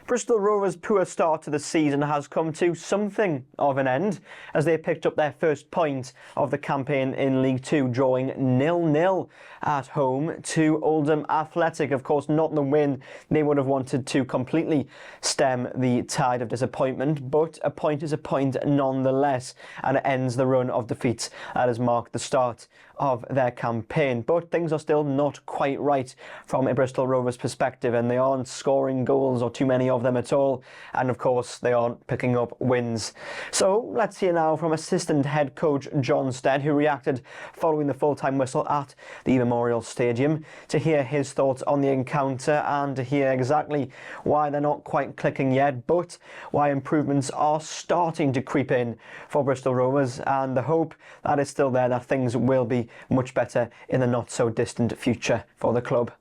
Bristol Rovers' poor start to the season has come to something of an end as they picked up their first point of the campaign in League Two, drawing 0-0 at home to Oldham Athletic. Of course, not the win they would have wanted to completely stem the tide of disappointment, but a point is a point nonetheless, and it ends the run of defeats that has marked the start of their campaign. But things are still not quite right from a Bristol Rovers perspective, and they aren't scoring goals, or too many of them at all, and of course they aren't picking up wins. So let's hear now from assistant head coach John Stead, who reacted following the full-time whistle at the Memorial Stadium, to hear his thoughts on the encounter and to hear exactly why they're not quite clicking yet, but why improvements are starting to creep in for Bristol Rovers, and the hope that is still there that things will be much better in the not so distant future for the club.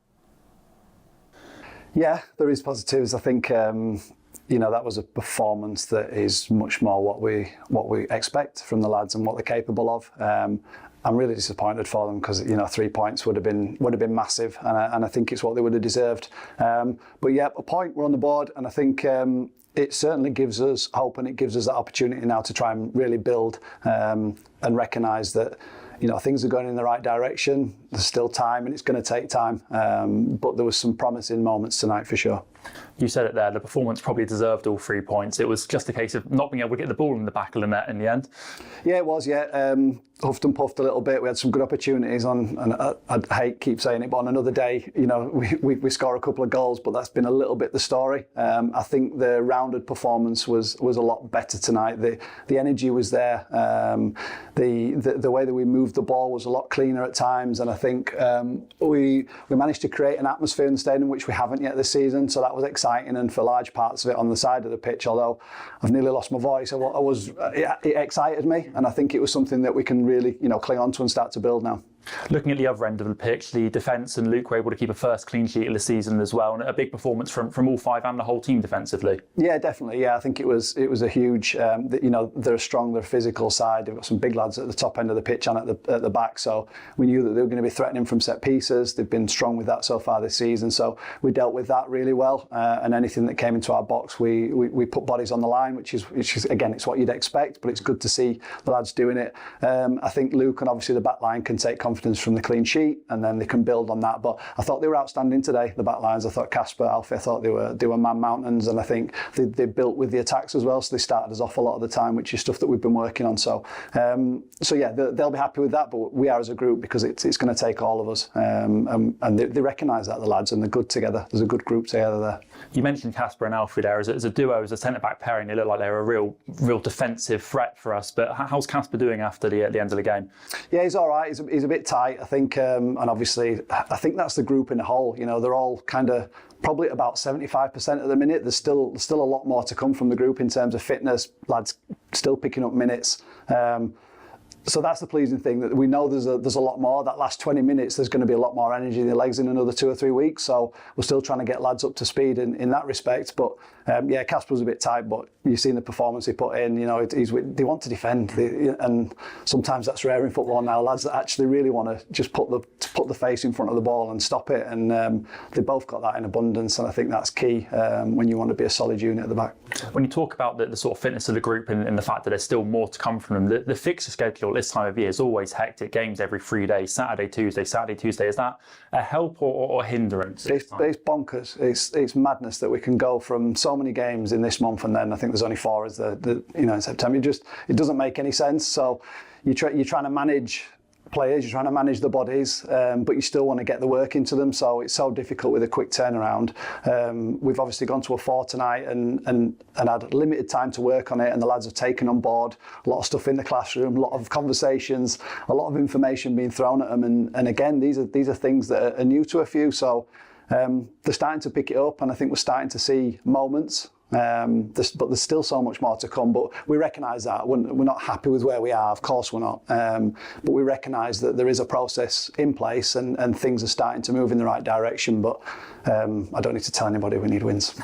Yeah, there is positives. I think that was a performance that is much more what we expect from the lads and what they're capable of. I'm really disappointed for them because 3 points would have been massive, and I think it's what they would have deserved. But yeah, a point, we're on the board, and I think it certainly gives us hope, and it gives us that opportunity now to try and really build and recognise that things are going in the right direction. There's still time, and it's going to take time. But there was some promising moments tonight for sure. You said it there, the performance probably deserved all 3 points. It was just a case of not being able to get the ball in the back of the net in the end. Yeah, it was, yeah. Huffed and puffed a little bit. We had some good opportunities on, and I keep saying it, but on another day, we score a couple of goals, but that's been a little bit the story. I think the rounded performance was a lot better tonight. The energy was there. The way that we moved the ball was a lot cleaner at times, and I think we managed to create an atmosphere in the stadium which we haven't yet this season, so that was exciting. And for large parts of it on the side of the pitch, although I've nearly lost my voice, it excited me, and I think it was something that we can really cling on to and start to build now. Looking at the other end of the pitch, the defence and Luke were able to keep a first clean sheet of the season as well, and a big performance from all five and the whole team defensively. Yeah, definitely. Yeah, I think it was a huge. They're a strong, they're a physical side. They've got some big lads at the top end of the pitch and at the back, so we knew that they were going to be threatening from set pieces. They've been strong with that so far this season, so we dealt with that really well. And anything that came into our box, we put bodies on the line, which is again, it's what you'd expect, but it's good to see the lads doing it. I think Luke and obviously the back line can take confidence from the clean sheet, and then they can build on that. But I thought they were outstanding today, the back lines. I thought Casper, Alfie, I thought they were man mountains, and I think they built with the attacks as well, so they started us off a lot of the time, which is stuff that we've been working on. So yeah, they'll be happy with that, but we are as a group, because it's going to take all of us, and they recognise that, the lads, and they're good together. There's a good group together there. You mentioned Casper and Alfie there as a duo, as a centre-back pairing. They look like they're a real defensive threat for us, but how's Casper doing after the end of the game? Yeah, he's all right. He's a bit tight, I think, and obviously I think that's the group in a whole. They're all kind of probably about 75% at the minute. There's still a lot more to come from the group in terms of fitness. Lads still picking up minutes. So that's the pleasing thing, that we know there's a lot more. That last 20 minutes, there's going to be a lot more energy in the legs in another 2 or 3 weeks. So we're still trying to get lads up to speed in that respect. But yeah, Casper was a bit tight, but you've seen the performance he put in. They want to defend, and sometimes that's rare in football now. Lads that actually really want to just put the face in front of the ball and stop it, and they both got that in abundance. And I think that's key when you want to be a solid unit at the back. When you talk about the sort of fitness of the group and the fact that there's still more to come from them, the fixture schedule this time of year is always hectic. Games every 3 days, Saturday, Tuesday. Is that a help or a hindrance? It's bonkers. It's madness that we can go from so many games in this month, and then I think there's only 4 as in September. It doesn't make any sense. So you're trying to manage players, you're trying to manage the bodies, but you still want to get the work into them, so it's so difficult with a quick turnaround. We've obviously gone to a 4 tonight and had limited time to work on it, and the lads have taken on board a lot of stuff in the classroom, a lot of conversations, a lot of information being thrown at them, and again, these are things that are new to a few, so they're starting to pick it up, and I think we're starting to see moments. But there's still so much more to come, but we recognise that. We're not happy with where we are, of course we're not, but we recognise that there is a process in place, and things are starting to move in the right direction, but I don't need to tell anybody we need wins.